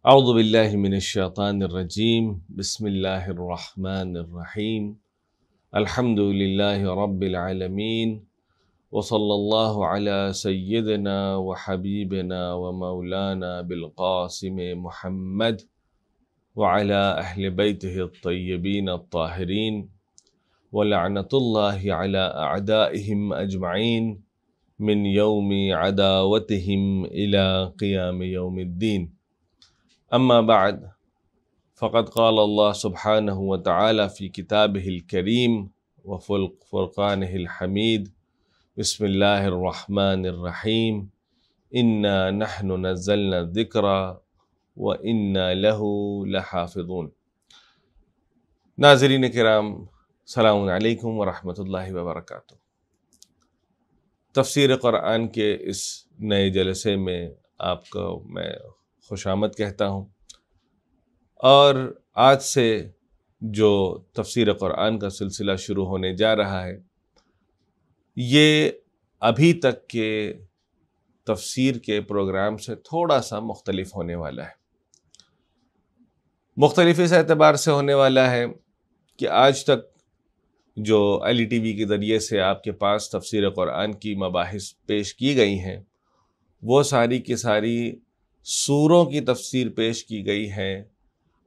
اعوذ باللہ من الشیطان الرجیم بسم اللہ الرحمن الرحیم الحمد للہ رب العالمین وصلی اللہ علی سیدنا وحبیبنا ومولانا بالقاسم محمد وعلی اہل بیتہ الطیبین الطاہرین ولعنۃ اللہ علی اعدائہم اجمعین من یوم عداوتہم الی قیام یوم الدین. اما بعد فقد قال اللہ سبحانہ وتعالی فی کتابہ الکریم وفرقانہ الحمید بسم اللہ الرحمن الرحیم انا نحن نزلنا الذکر وانا لہ لحافظون. ناظرین کرام، السلام علیکم ورحمۃ اللہ وبرکاتہ. تفسیر قرآن کے اس نئے جلسے میں آپ کو میں خوش آمد کہتا ہوں، اور آج سے جو تفسیر قرآن کا سلسلہ شروع ہونے جا رہا ہے یہ ابھی تک کے تفسیر کے پروگرام سے تھوڑا سا مختلف ہونے والا ہے. مختلف اس اعتبار سے ہونے والا ہے کہ آج تک جو LTV کے ذریعے سے آپ کے پاس تفسیر قرآن کی مباحث پیش کی گئی ہیں وہ ساری کی ساری سوروں کی تفسیر پیش کی گئی ہے،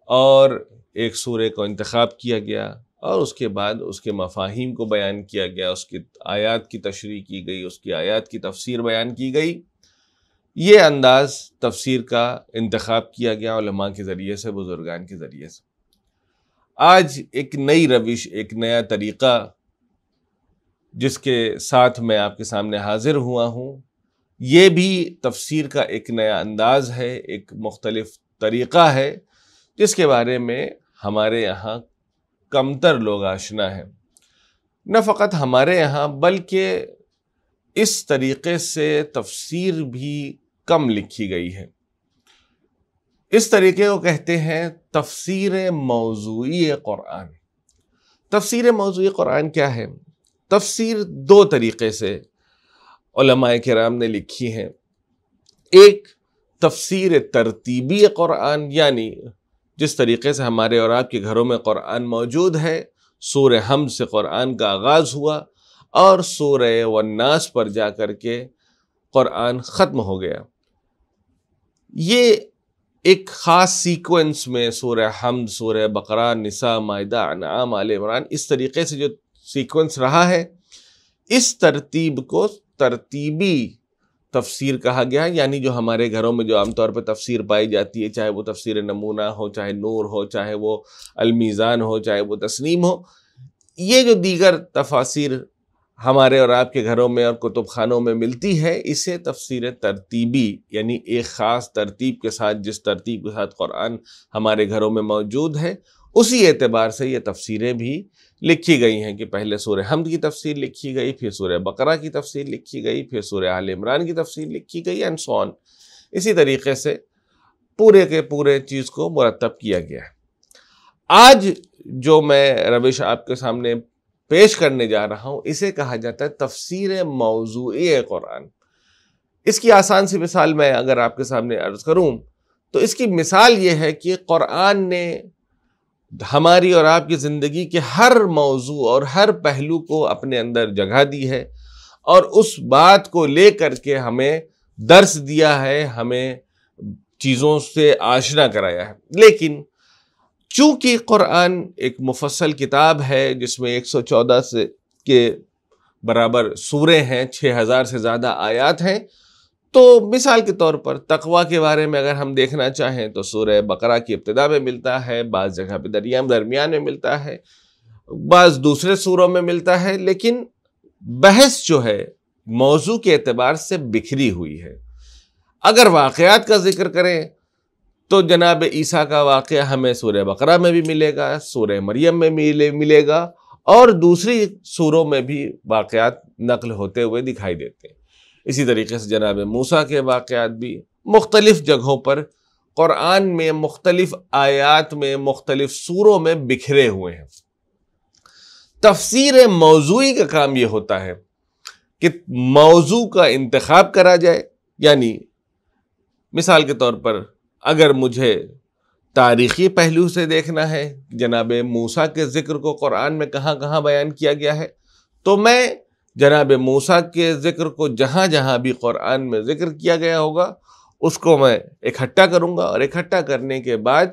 اور ایک سورے کو انتخاب کیا گیا اور اس کے بعد اس کے مفاہیم کو بیان کیا گیا، اس کی آیات کی تشریح کی گئی، اس کی آیات کی تفسیر بیان کی گئی. یہ انداز تفسیر کا انتخاب کیا گیا علماء کے ذریعے سے، بزرگان کے ذریعے سے. آج ایک نئی روش، ایک نیا طریقہ جس کے ساتھ میں آپ کے سامنے حاضر ہوا ہوں، یہ بھی تفسیر کا ایک نیا انداز ہے، ایک مختلف طریقہ ہے جس کے بارے میں ہمارے یہاں کمتر لوگ آشنا ہیں. نہ فقط ہمارے یہاں بلکہ اس طریقے سے تفسیر بھی کم لکھی گئی ہے. اس طریقے کو کہتے ہیں تفسیر موضوعی قرآن. تفسیر موضوعی قرآن کیا ہے؟ تفسیر دو طریقے سے علماء کرام نے لکھی ہیں. ایک تفسیر ترتیبی قرآن، یعنی جس طریقے سے ہمارے اور آپ کے گھروں میں قرآن موجود ہے، سورہ حمد سے قرآن کا آغاز ہوا اور سورہ والناس پر جا کر کے قرآن ختم ہو گیا. یہ ایک خاص سیکوینس میں سورہ حمد، سورہ بقرہ، نساء، مائدہ، انعام، آل عمران، اس طریقے سے جو سیکوینس رہا ہے، اس ترتیب کو ترتیبی تفسیر کہا گیا. یعنی جو ہمارے گھروں میں جو عام طور پہ تفسیر پائی جاتی ہے، چاہے وہ تفسیر نمونہ ہو، چاہے نور ہو، چاہے وہ المیزان ہو، چاہے وہ تسنیم ہو، یہ جو دیگر تفاسیر ہمارے اور آپ کے گھروں میں اور کتب خانوں میں ملتی ہے، اسے تفسیر ترتیبی، یعنی ایک خاص ترتیب کے ساتھ، جس ترتیب کے ساتھ قرآن ہمارے گھروں میں موجود ہے، اسی اعتبار سے یہ تفسیریں بھی لکھی گئی ہیں کہ پہلے سورہ حمد کی تفسیر لکھی گئی، پھر سورہ بقرہ کی تفسیر لکھی گئی، پھر سورہ آل عمران کی تفسیر لکھی گئی، اینڈ سو آن. اسی طریقے سے پورے کے پورے چیز کو مرتب کیا گیا ہے. آج جو میں روش آپ کے سامنے پیش کرنے جا رہا ہوں اسے کہا جاتا ہے تفسیر موضوعی قرآن. اس کی آسان سی مثال میں اگر آپ کے سامنے عرض کروں تو اس کی مثال یہ ہے کہ قرآن نے ہماری اور آپ کی زندگی کے ہر موضوع اور ہر پہلو کو اپنے اندر جگہ دی ہے، اور اس بات کو لے کر کے ہمیں درس دیا ہے، ہمیں چیزوں سے آشنا کرایا ہے. لیکن چونکہ قرآن ایک مفصل کتاب ہے جس میں 114 سے کے برابر سورے ہیں، 6000 سے زیادہ آیات ہیں، تو مثال کے طور پر تقویٰ کے بارے میں اگر ہم دیکھنا چاہیں تو سورہ بقرہ کی ابتدا میں ملتا ہے، بعض جگہ پہ درمیان میں ملتا ہے، بعض دوسرے سوروں میں ملتا ہے، لیکن بحث جو ہے موضوع کے اعتبار سے بکھری ہوئی ہے. اگر واقعات کا ذکر کریں تو جناب عیسیٰ کا واقعہ ہمیں سورہ بقرہ میں بھی ملے گا، سورہ مریم میں ملے گا، اور دوسری سوروں میں بھی واقعات نقل ہوتے ہوئے دکھائی دیتے ہیں. اسی طریقے سے جناب موسیٰ کے واقعات بھی مختلف جگہوں پر قرآن میں مختلف آیات میں مختلف سوروں میں بکھرے ہوئے ہیں. تفسیر موضوعی کا کام یہ ہوتا ہے کہ موضوع کا انتخاب کرا جائے. یعنی مثال کے طور پر اگر مجھے تاریخی پہلو سے دیکھنا ہے، جناب موسیٰ کے ذکر کو قرآن میں کہاں کہاں بیان کیا گیا ہے، تو میں جناب موسیٰ کے ذکر کو جہاں جہاں بھی قرآن میں ذکر کیا گیا ہوگا اس کو میں اکٹھا کروں گا، اور اکٹھا کرنے کے بعد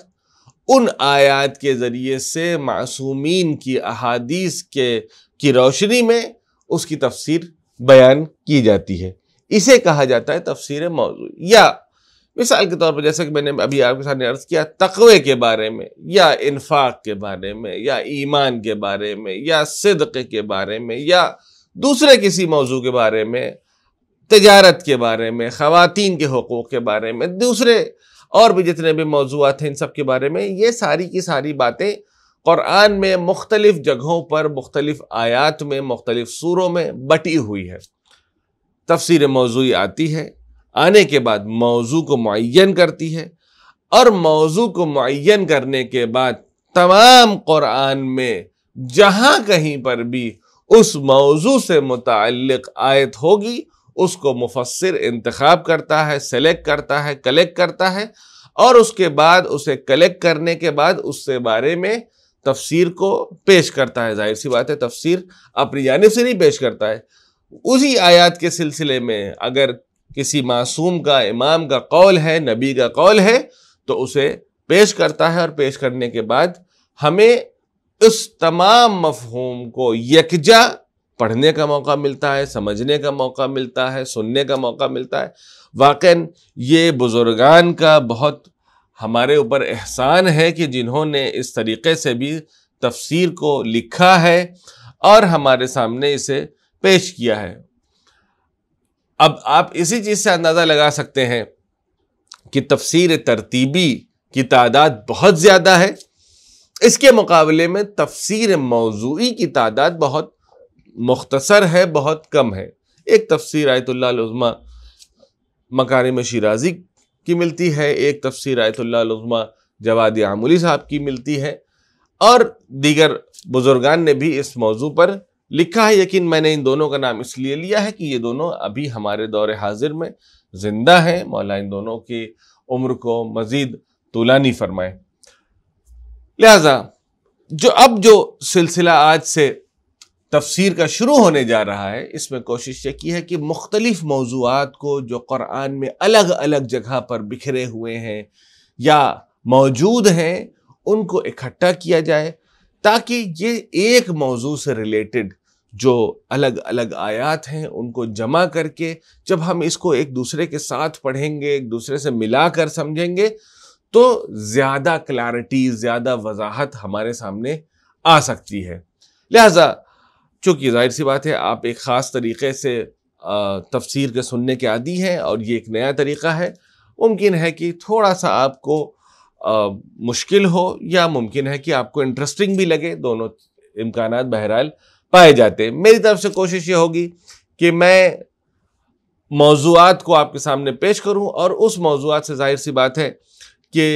ان آیات کے ذریعے سے معصومین کی احادیث کی روشنی میں اس کی تفسیر بیان کی جاتی ہے۔ اسے کہا جاتا ہے تفسیر موضوعی۔ یا مثال کے طور پر جیسے کہ میں نے ابھی آپ کے سامنے عرض کیا، تقوی کے بارے میں یا انفاق کے بارے میں یا ایمان کے بارے میں یا صدق کے بارے میں یا دوسرے کسی موضوع کے بارے میں، تجارت کے بارے میں، خواتین کے حقوق کے بارے میں، دوسرے اور بھی جتنے بھی موضوعات ہیں ان سب کے بارے میں، یہ ساری کی ساری باتیں قرآن میں مختلف جگہوں پر مختلف آیات میں مختلف سوروں میں بٹی ہوئی ہے۔ تفسیر موضوعی آتی ہے، آنے کے بعد موضوع کو معین کرتی ہے، اور موضوع کو معین کرنے کے بعد تمام قرآن میں جہاں کہیں پر بھی اس موضوع سے متعلق آیت ہوگی اس کو مفسر انتخاب کرتا ہے، سلیکٹ کرتا ہے، کلیکٹ کرتا ہے، اور اس کے بعد اسے کلیکٹ کرنے کے بعد اس سے بارے میں تفسیر کو پیش کرتا ہے۔ ظاہر سی بات ہے تفسیر اپنی جانب سے نہیں پیش کرتا ہے، اسی آیات کے سلسلے میں اگر کسی معصوم کا، امام کا قول ہے، نبی کا قول ہے تو اسے پیش کرتا ہے، اور پیش کرنے کے بعد ہمیں اس تمام مفہوم کو یکجا پڑھنے کا موقع ملتا ہے، سمجھنے کا موقع ملتا ہے، سننے کا موقع ملتا ہے۔ واقعاً یہ بزرگان کا بہت ہمارے اوپر احسان ہے کہ جنہوں نے اس طریقے سے بھی تفسیر کو لکھا ہے اور ہمارے سامنے اسے پیش کیا ہے۔ اب آپ اسی چیز سے اندازہ لگا سکتے ہیں کہ تفسیر ترتیبی کی تعداد بہت زیادہ ہے، اس کے مقابلے میں تفسیر موضوعی کی تعداد بہت مختصر ہے، بہت کم ہے۔ ایک تفسیر آیت اللہ العظمیٰ مکارم شیرازی کی ملتی ہے، ایک تفسیر آیت اللہ العظمیٰ جواد عاملی صاحب کی ملتی ہے، اور دیگر بزرگان نے بھی اس موضوع پر لکھا ہے۔ لیکن میں نے ان دونوں کا نام اس لیے لیا ہے کہ یہ دونوں ابھی ہمارے دور حاضر میں زندہ ہیں، مولا ان دونوں کی عمر کو مزید طولانی فرمائے۔ لہذا جو سلسلہ آج سے تفسیر کا شروع ہونے جا رہا ہے، اس میں کوشش یہ کی ہے کہ مختلف موضوعات کو جو قرآن میں الگ الگ جگہ پر بکھرے ہوئے ہیں یا موجود ہیں ان کو اکٹھا کیا جائے، تاکہ یہ ایک موضوع سے ریلیٹڈ جو الگ الگ آیات ہیں ان کو جمع کر کے جب ہم اس کو ایک دوسرے کے ساتھ پڑھیں گے، ایک دوسرے سے ملا کر سمجھیں گے، تو زیادہ کلیرٹی، زیادہ وضاحت ہمارے سامنے آ سکتی ہے۔ لہذا چونکہ ظاہر سی بات ہے آپ ایک خاص طریقے سے تفسیر کے سننے کے عادی ہیں اور یہ ایک نیا طریقہ ہے، ممکن ہے کہ تھوڑا سا آپ کو مشکل ہو یا ممکن ہے کہ آپ کو انٹرسٹنگ بھی لگے، دونوں امکانات بہرحال پائے جاتے ہیں۔ میری طرف سے کوشش یہ ہوگی کہ میں موضوعات کو آپ کے سامنے پیش کروں، اور اس موضوعات سے ظاہر سی بات ہے کہ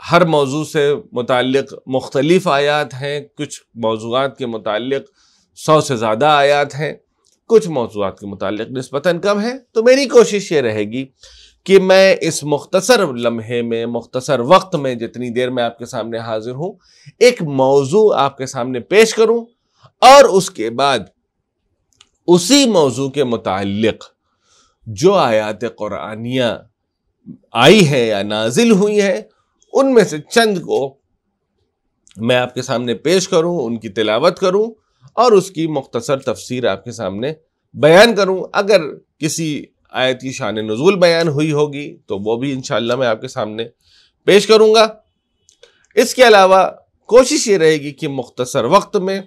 ہر موضوع سے متعلق مختلف آیات ہیں، کچھ موضوعات کے متعلق 100 سے زیادہ آیات ہیں، کچھ موضوعات کے متعلق نسبتاً کم ہے۔ تو میری کوشش یہ رہے گی کہ میں اس مختصر لمحے میں، مختصر وقت میں، جتنی دیر میں آپ کے سامنے حاضر ہوں، ایک موضوع آپ کے سامنے پیش کروں، اور اس کے بعد اسی موضوع کے متعلق جو آیات قرآنیہ آئی ہے یا نازل ہوئی ہے ان میں سے چند کو میں آپ کے سامنے پیش کروں، ان کی تلاوت کروں اور اس کی مختصر تفسیر آپ کے سامنے بیان کروں۔ اگر کسی آیت کی شان نزول بیان ہوئی ہوگی تو وہ بھی انشاءاللہ میں آپ کے سامنے پیش کروں گا۔ اس کے علاوہ کوشش یہ رہے گی کہ مختصر وقت میں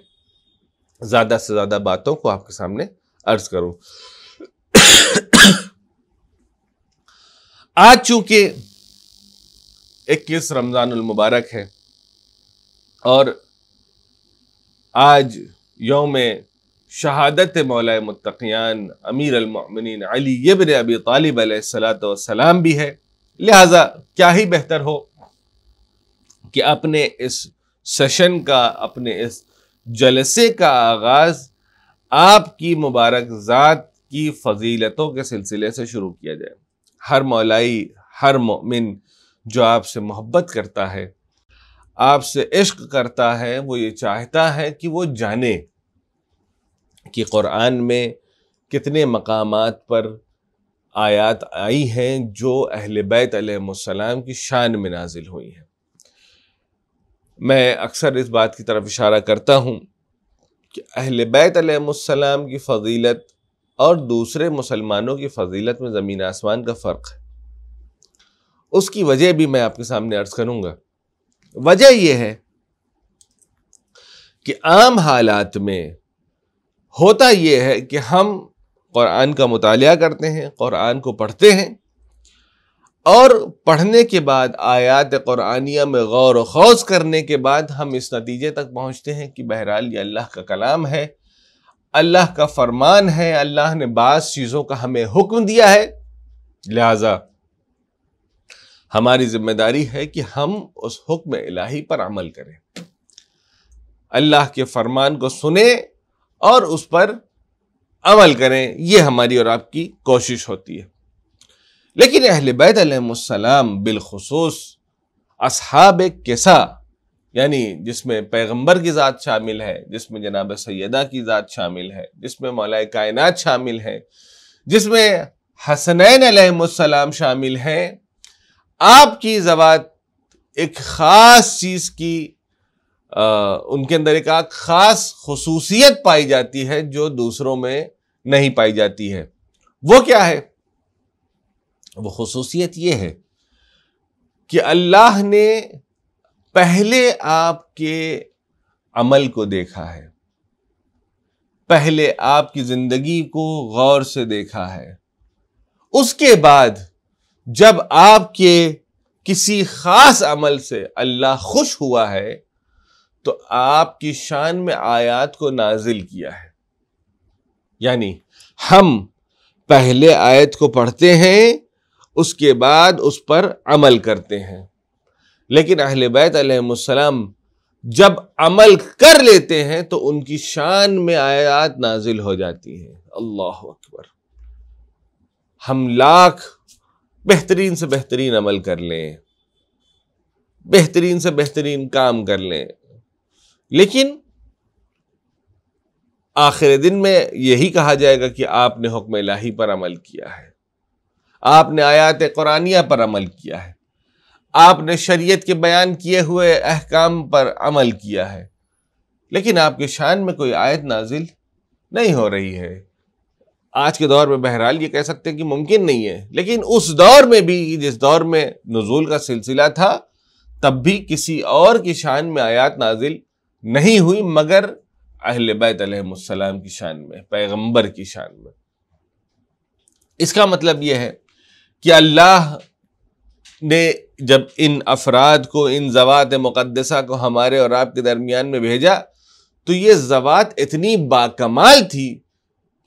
زیادہ سے زیادہ باتوں کو آپ کے سامنے عرض کروں۔ آج چونکہ 21 رمضان المبارک ہے اور آج یوم شہادت مولا متقیان امیر المؤمنین علی ابن ابی طالب علیہ السلام بھی ہے، لہذا کیا ہی بہتر ہو کہ اپنے اس سیشن کا، اپنے اس جلسے کا آغاز آپ کی مبارک ذات کی فضیلتوں کے سلسلے سے شروع کیا جائے۔ ہر مولائی، ہر مومن جو آپ سے محبت کرتا ہے، آپ سے عشق کرتا ہے، وہ یہ چاہتا ہے کہ وہ جانے کہ قرآن میں کتنے مقامات پر آیات آئی ہیں جو اہل بیت علیہ السلام کی شان میں نازل ہوئی ہیں۔ میں اکثر اس بات کی طرف اشارہ کرتا ہوں کہ اہل بیت علیہ السلام کی فضیلت اور دوسرے مسلمانوں کی فضیلت میں زمین آسمان کا فرق ہے۔ اس کی وجہ بھی میں آپ کے سامنے عرض کروں گا۔ وجہ یہ ہے کہ عام حالات میں ہوتا یہ ہے کہ ہم قرآن کا مطالعہ کرتے ہیں، قرآن کو پڑھتے ہیں، اور پڑھنے کے بعد آیات قرآنیہ میں غور و خوض کرنے کے بعد ہم اس نتیجے تک پہنچتے ہیں کہ بہرحال یہ اللہ کا کلام ہے، اللہ کا فرمان ہے، اللہ نے بعض چیزوں کا ہمیں حکم دیا ہے، لہذا ہماری ذمہ داری ہے کہ ہم اس حکم الہی پر عمل کریں، اللہ کے فرمان کو سنیں اور اس پر عمل کریں۔ یہ ہماری اور آپ کی کوشش ہوتی ہے۔ لیکن اہل بیت علیہ السلام بالخصوص اصحاب کسا، یعنی جس میں پیغمبر کی ذات شامل ہے، جس میں جناب سیدہ کی ذات شامل ہے، جس میں مولا کائنات شامل ہے، جس میں حسنین علیہ السلام شامل ہیں، آپ کی ذوات ایک خاص چیز کی ان کے اندر ایک خاص خصوصیت پائی جاتی ہے جو دوسروں میں نہیں پائی جاتی ہے۔ وہ کیا ہے؟ وہ خصوصیت یہ ہے کہ اللہ نے پہلے آپ کے عمل کو دیکھا ہے، پہلے آپ کی زندگی کو غور سے دیکھا ہے، اس کے بعد جب آپ کے کسی خاص عمل سے اللہ خوش ہوا ہے تو آپ کی شان میں آیات کو نازل کیا ہے۔ یعنی ہم پہلے آیت کو پڑھتے ہیں، اس کے بعد اس پر عمل کرتے ہیں، لیکن اہل بیت علیہ السلام جب عمل کر لیتے ہیں تو ان کی شان میں آیات نازل ہو جاتی ہیں۔ اللہ اکبر! ہم لاکھ بہترین سے بہترین عمل کر لیں، بہترین سے بہترین کام کر لیں، لیکن آخر دن میں یہی کہا جائے گا کہ آپ نے حکم الہی پر عمل کیا ہے، آپ نے آیات قرآنیہ پر عمل کیا ہے، آپ نے شریعت کے بیان کیے ہوئے احکام پر عمل کیا ہے، لیکن آپ کے شان میں کوئی آیت نازل نہیں ہو رہی ہے۔ آج کے دور میں بہرحال یہ کہہ سکتے ہیں کہ ممکن نہیں ہے، لیکن اس دور میں بھی، جس دور میں نزول کا سلسلہ تھا، تب بھی کسی اور کی شان میں آیات نازل نہیں ہوئی مگر اہل بیت علیہ السلام کی شان میں، پیغمبر کی شان میں۔ اس کا مطلب یہ ہے کہ اللہ نے جب ان افراد کو، ان ذوات مقدسہ کو ہمارے اور آپ کے درمیان میں بھیجا تو یہ ذوات اتنی باکمال تھی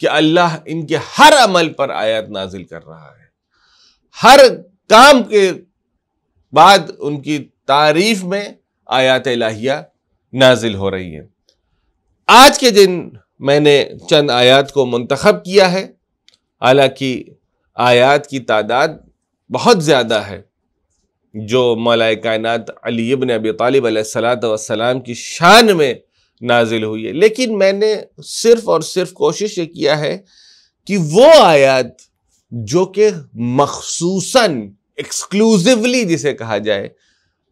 کہ اللہ ان کے ہر عمل پر آیات نازل کر رہا ہے، ہر کام کے بعد ان کی تعریف میں آیات الہیہ نازل ہو رہی ہیں۔ آج کے دن میں نے چند آیات کو منتخب کیا ہے، حالانکہ آیات کی تعداد بہت زیادہ ہے جو مولا کائنات علی ابن ابی طالب علیہ السلام کی شان میں نازل ہوئی ہے، لیکن میں نے صرف اور صرف کوشش یہ کیا ہے کہ وہ آیات جو کہ مخصوصاً ایکسکلوزیولی جسے کہا جائے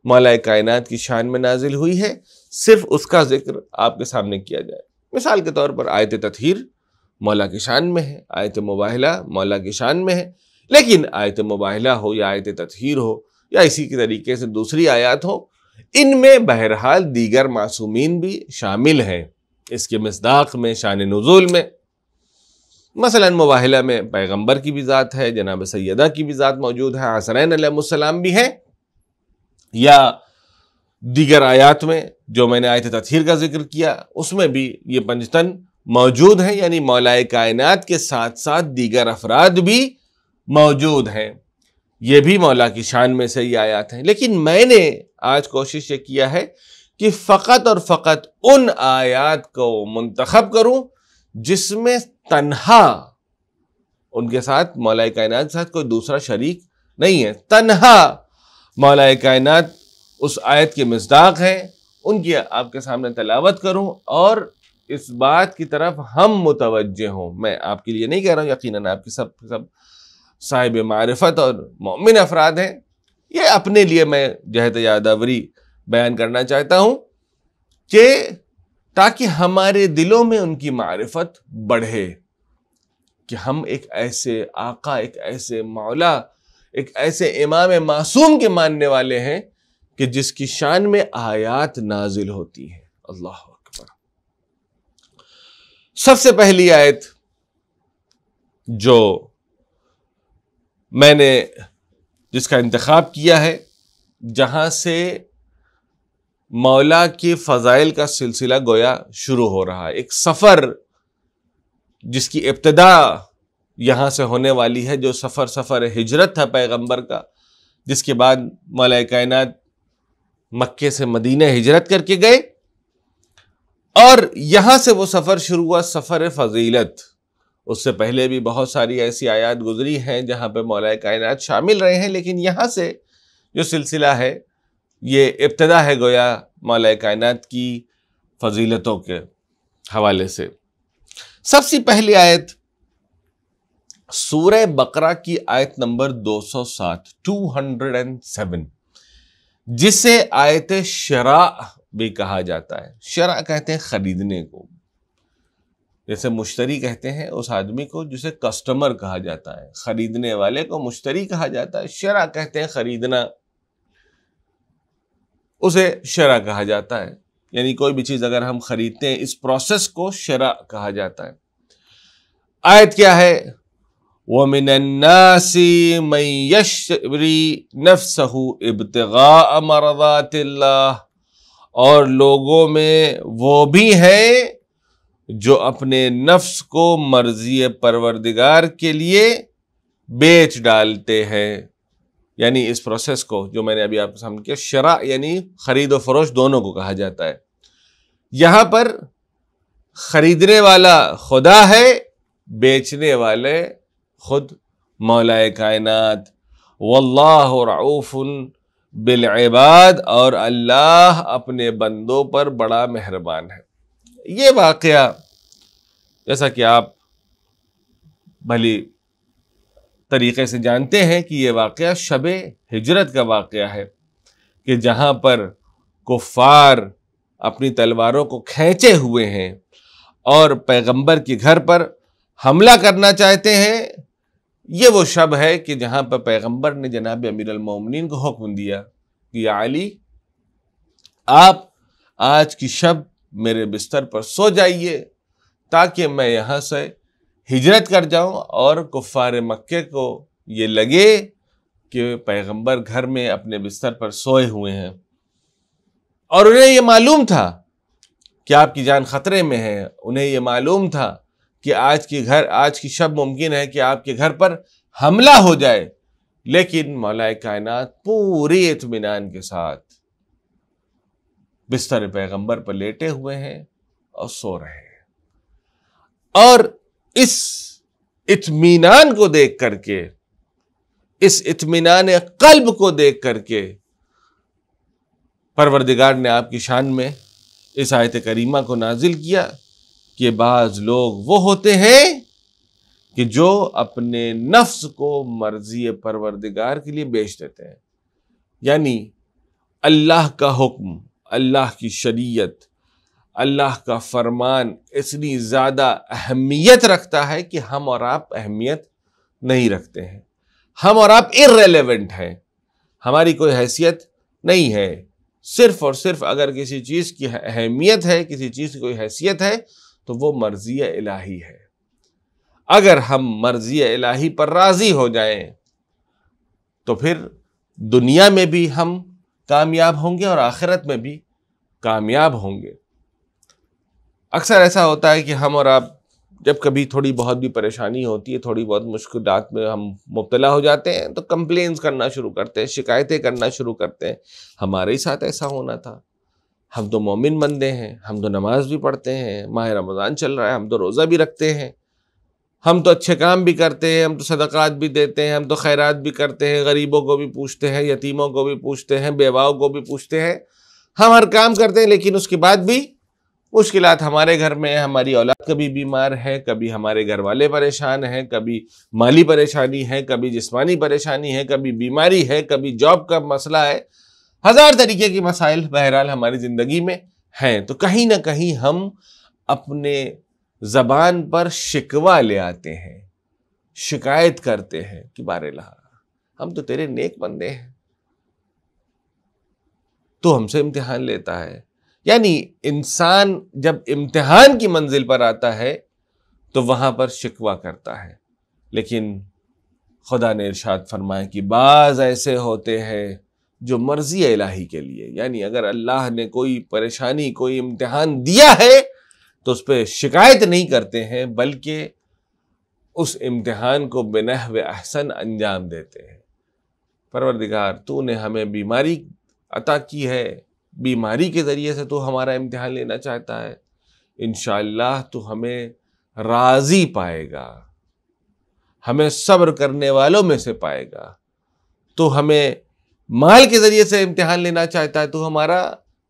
مولا کائنات کی شان میں نازل ہوئی ہے، صرف اس کا ذکر آپ کے سامنے کیا جائے۔ مثال کے طور پر آیت تطہیر مولا کی شان میں ہے، آیت مباہلہ مولا کی شان میں ہے، لیکن آیت مباہلہ ہو یا آیت تطہیر ہو یا اسی کے طریقے سے دوسری آیات ہو، ان میں بہرحال دیگر معصومین بھی شامل ہیں اس کے مصداق میں، شان نزول میں۔ مثلا مباہلہ میں پیغمبر کی بھی ذات ہے، جناب سیدہ کی بھی ذات موجود ہے، حسنین علیہ السلام بھی ہیں، یا دیگر آیات میں جو میں نے آیت تطہیر کا ذکر کیا اس میں بھی یہ پنجتن موجود ہیں، یعنی مولا کائنات کے ساتھ ساتھ دیگر افراد بھی موجود ہیں، یہ بھی مولا کی شان میں سے یہ آیات ہیں۔ لیکن میں نے آج کوشش یہ کیا ہے کہ فقط اور فقط ان آیات کو منتخب کروں جس میں تنہا ان کے ساتھ مولا کائنات کے ساتھ کوئی دوسرا شریک نہیں ہے، تنہا مولا کائنات اس آیت کے مصداق ہیں، ان کی آپ کے سامنے تلاوت کروں اور اس بات کی طرف ہم متوجہ ہوں. میں آپ کے لیے نہیں کہہ رہا ہوں، یقیناً آپ کی سب صاحب معرفت اور مومن افراد ہیں. یہ اپنے لیے میں جہت یادآوری بیان کرنا چاہتا ہوں کہ تاکہ ہمارے دلوں میں ان کی معرفت بڑھے کہ ہم ایک ایسے آقا، ایک ایسے مولا، ایک ایسے امام معصوم کے ماننے والے ہیں کہ جس کی شان میں آیات نازل ہوتی ہیں. اللہ اکبر. سب سے پہلی آیت جو میں نے جس کا انتخاب کیا ہے، جہاں سے مولا کی فضائل کا سلسلہ گویا شروع ہو رہا ہے، ایک سفر جس کی ابتدا یہاں سے ہونے والی ہے، جو سفر ہجرت تھا پیغمبر کا، جس کے بعد مولا کائنات مکے سے مدینہ ہجرت کر کے گئے، اور یہاں سے وہ سفر شروع ہوا، سفر فضیلت. اس سے پہلے بھی بہت ساری ایسی آیات گزری ہیں جہاں پہ مولا کائنات شامل رہے ہیں، لیکن یہاں سے جو سلسلہ ہے یہ ابتدا ہے گویا مولا کائنات کی فضیلتوں کے حوالے سے. سب سے پہلی آیت سورہ بقرہ کی آیت نمبر 207 جسے آیت شراء بھی کہا جاتا ہے. شراء کہتے ہیں خریدنے کو، جیسے مشتری کہتے ہیں اس آدمی کو جسے کسٹمر کہا جاتا ہے، خریدنے والے کو مشتری کہا جاتا ہے. شراء کہتے ہیں خریدنا، اسے شراء کہا جاتا ہے. یعنی کوئی بھی چیز اگر ہم خریدتے ہیں اس پروسیس کو شراء کہا جاتا ہے. آیت کیا ہے؟ وَمِنَ النَّاسِ مَن يَشْتَرِي نَفْسَهُ ابْتِغَاءَ مَرْضَاتِ اللَّهِ، اور لوگوں میں وہ بھی ہیں جو اپنے نفس کو مرضی پروردگار کے لیے بیچ ڈالتے ہیں. یعنی اس پروسیس کو جو میں نے ابھی آپ کو سمجھ کیا، شراء یعنی خرید و فروش دونوں کو کہا جاتا ہے. یہاں پر خریدنے والا خدا ہے، بیچنے والے خود مولا کائنات. واللہ رعوف بالعباد، اور اللہ اپنے بندوں پر بڑا مہربان ہے. یہ واقعہ جیسا کہ آپ بھلی طریقے سے جانتے ہیں کہ یہ واقعہ شب ہجرت کا واقعہ ہے، کہ جہاں پر کفار اپنی تلواروں کو کھینچے ہوئے ہیں اور پیغمبر کے گھر پر حملہ کرنا چاہتے ہیں. یہ وہ شب ہے کہ جہاں پر پیغمبر نے جناب امیر المومنین کو حکم دیا کہ یا علی، آپ آج کی شب میرے بستر پر سو جائیے تاکہ میں یہاں سے ہجرت کر جاؤں اور کفار مکے کو یہ لگے کہ پیغمبر گھر میں اپنے بستر پر سوئے ہوئے ہیں. اور انہیں یہ معلوم تھا کہ آپ کی جان خطرے میں ہے، انہیں یہ معلوم تھا کہ آج کی شب ممکن ہے کہ آپ کے گھر پر حملہ ہو جائے، لیکن مولا کائنات پوری اطمینان کے ساتھ بستر پیغمبر پر لیٹے ہوئے ہیں اور سو رہے ہیں. اور اس اطمینان کو دیکھ کر کے، اس اطمینان قلب کو دیکھ کر کے پروردگار نے آپ کی شان میں اس آیت کریمہ کو نازل کیا کہ بعض لوگ وہ ہوتے ہیں کہ جو اپنے نفس کو مرضی پروردگار کے لیے بیچ دیتے ہیں. یعنی اللہ کا حکم، اللہ کی شریعت، اللہ کا فرمان اتنی زیادہ اہمیت رکھتا ہے کہ ہم اور آپ اہمیت نہیں رکھتے ہیں. ہم اور آپ irrelevant ہیں، ہماری کوئی حیثیت نہیں ہے. صرف اور صرف اگر کسی چیز کی اہمیت ہے، کسی چیز کی کوئی حیثیت ہے تو وہ مرضی الہی ہے. اگر ہم مرضی الہی پر راضی ہو جائیں تو پھر دنیا میں بھی ہم کامیاب ہوں گے اور آخرت میں بھی کامیاب ہوں گے. اکثر ایسا ہوتا ہے کہ ہم اور آپ جب کبھی تھوڑی بہت بھی پریشانی ہوتی ہے، تھوڑی بہت مشکلات میں ہم مبتلا ہو جاتے ہیں تو کمپلینز کرنا شروع کرتے ہیں، شکایتیں کرنا شروع کرتے ہیں. ہمارے ہی ساتھ ایسا ہونا تھا، ہم تو مومن بندے ہیں، ہم تو نماز بھی پڑھتے ہیں، ماہ رمضان چل رہا ہے، ہم تو روزہ بھی رکھتے ہیں، ہم تو اچھے کام بھی کرتے ہیں، ہم تو صدقات بھی دیتے ہیں، ہم تو خیرات بھی کرتے ہیں، غریبوں کو بھی پوچھتے ہیں، یتیموں کو بھی پوچھتے ہیں، بیواؤں کو بھی پوچھتے ہیں، ہم ہر کام کرتے ہیں، لیکن اس کے بعد بھی مشکلات ہمارے گھر میں، ہماری اولاد کبھی بیمار ہے، کبھی ہمارے گھر والے پریشان ہیں، کبھی مالی پریشانی ہے، کبھی جسمانی پریشانی ہے، کبھی بیماری ہے، کبھی جاب کا مسئلہ ہے، ہزار طریقے کے مسائل بہرحال ہماری زندگی میں ہیں۔ تو کہیں نہ کہیں ہم اپنے زبان پر شکوہ لے آتے ہیں، شکایت کرتے ہیں کہ بار الہ ہم تو تیرے نیک بندے ہیں، تو ہم سے امتحان لیتا ہے۔ یعنی انسان جب امتحان کی منزل پر آتا ہے تو وہاں پر شکوہ کرتا ہے، لیکن خدا نے ارشاد فرمایا کہ بعض ایسے ہوتے ہیں جو مرضی الہی کے لیے، یعنی اگر اللہ نے کوئی پریشانی، کوئی امتحان دیا ہے تو اس پہ شکایت نہیں کرتے ہیں، بلکہ اس امتحان کو بنحو احسن انجام دیتے ہیں۔ پروردگار تو نے ہمیں بیماری عطا کی ہے، بیماری کے ذریعے سے تو ہمارا امتحان لینا چاہتا ہے، انشاءاللہ تو ہمیں راضی پائے گا، ہمیں صبر کرنے والوں میں سے پائے گا۔ تو ہمیں مال کے ذریعے سے امتحان لینا چاہتا ہے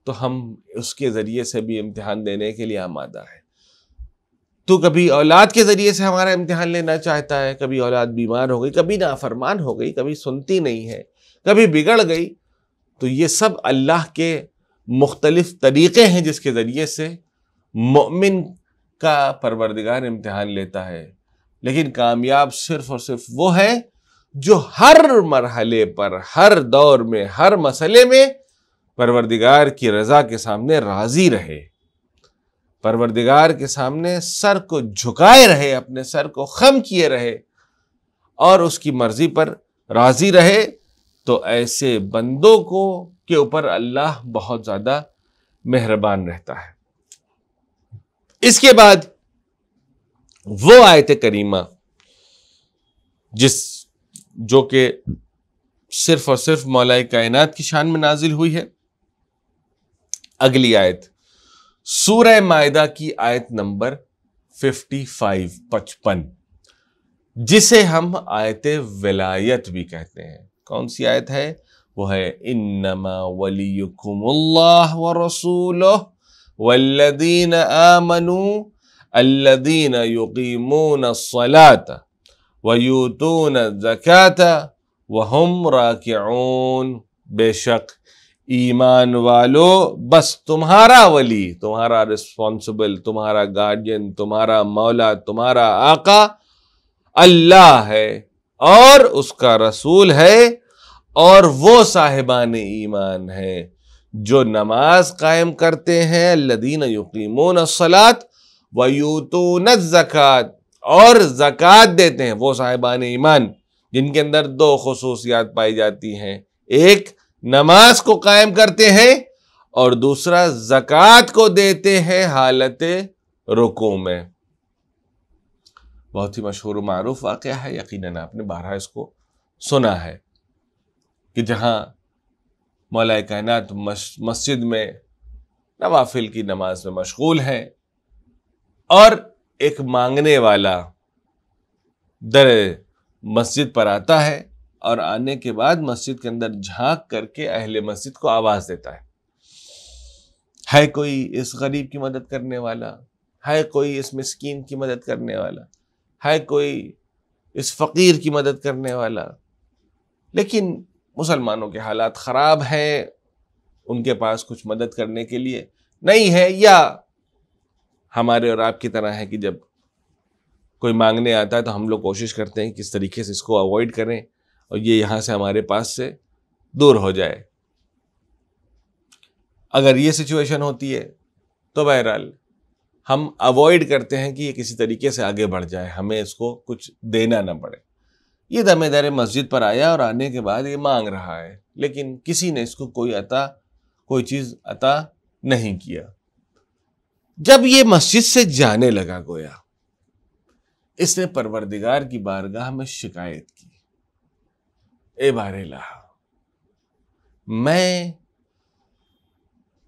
تو ہم اس کے ذریعے سے بھی امتحان دینے کے لیے آمادہ ہے۔ تو کبھی اولاد کے ذریعے سے ہمارا امتحان لینا چاہتا ہے، کبھی اولاد بیمار ہو گئی، کبھی نافرمان ہو گئی، کبھی سنتی نہیں ہے، کبھی بگڑ گئی، تو یہ سب اللہ کے مختلف طریقے ہیں جس کے ذریعے سے مومن کا پروردگار امتحان لیتا ہے۔ لیکن کامیاب صرف اور صرف وہ ہے جو ہر مرحلے پر، ہر دور میں، ہر مسئلے میں پروردگار کی رضا کے سامنے راضی رہے، پروردگار کے سامنے سر کو جھکائے رہے، اپنے سر کو خم کیے رہے اور اس کی مرضی پر راضی رہے۔ تو ایسے بندوں کے اوپر اللہ بہت زیادہ مہربان رہتا ہے۔ اس کے بعد وہ آیت کریمہ جو کہ صرف اور صرف مولا کائنات کی شان میں نازل ہوئی ہے، اگلی آیت سورہ مائدہ کی آیت نمبر 55، جسے ہم آیت ولایت بھی کہتے ہیں۔ کون سی آیت ہے؟ وہ ہے انما ولیکم اللہ ورسولہ والذین آمنوا الذین یقیمون الصلاة ویؤتون الزکاة وہم راکعون۔ بے شک ایمان والو، بس تمہارا ولی، تمہارا رسپانسبل، تمہارا گارڈین، تمہارا مولا، تمہارا آقا اللہ ہے اور اس کا رسول ہے، اور وہ صاحبان ایمان ہیں جو نماز قائم کرتے ہیں، الذین یقیمون الصلاۃ ویؤتون الزکاۃ، اور زکوٰۃ دیتے ہیں۔ وہ صاحبان ایمان جن کے اندر دو خصوصیات پائی جاتی ہیں، ایک نماز کو قائم کرتے ہیں اور دوسرا زکوٰۃ کو دیتے ہیں حالت رکوع میں۔ بہت ہی مشہور و معروف واقعہ ہے، یقیناً آپ نے بارہا اس کو سنا ہے، کہ جہاں مولا کائنات مسجد میں نوافل کی نماز میں مشغول ہیں اور ایک مانگنے والا در مسجد پر آتا ہے، اور آنے کے بعد مسجد کے اندر جھانک کر کے اہل مسجد کو آواز دیتا ہے کوئی اس غریب کی مدد کرنے والا، ہے کوئی اس مسکین کی مدد کرنے والا، ہے کوئی اس فقیر کی مدد کرنے والا۔ لیکن مسلمانوں کے حالات خراب ہیں، ان کے پاس کچھ مدد کرنے کے لیے نہیں ہے، یا ہمارے اور آپ کی طرح ہے کہ جب کوئی مانگنے آتا ہے تو ہم لوگ کوشش کرتے ہیں کس طریقے سے اس کو اوائڈ کریں اور یہ یہاں سے ہمارے پاس سے دور ہو جائے۔ اگر یہ سچویشن ہوتی ہے تو بہرحال ہم اوائڈ کرتے ہیں کہ یہ کسی طریقے سے آگے بڑھ جائے، ہمیں اس کو کچھ دینا نہ پڑے۔ یہ دم در مسجد پر آیا اور آنے کے بعد یہ مانگ رہا ہے، لیکن کسی نے اس کو کوئی چیز عطا نہیں کیا۔ جب یہ مسجد سے جانے لگا، گویا اس نے پروردگار کی بارگاہ میں شکایت کی، اے بار الہ، میں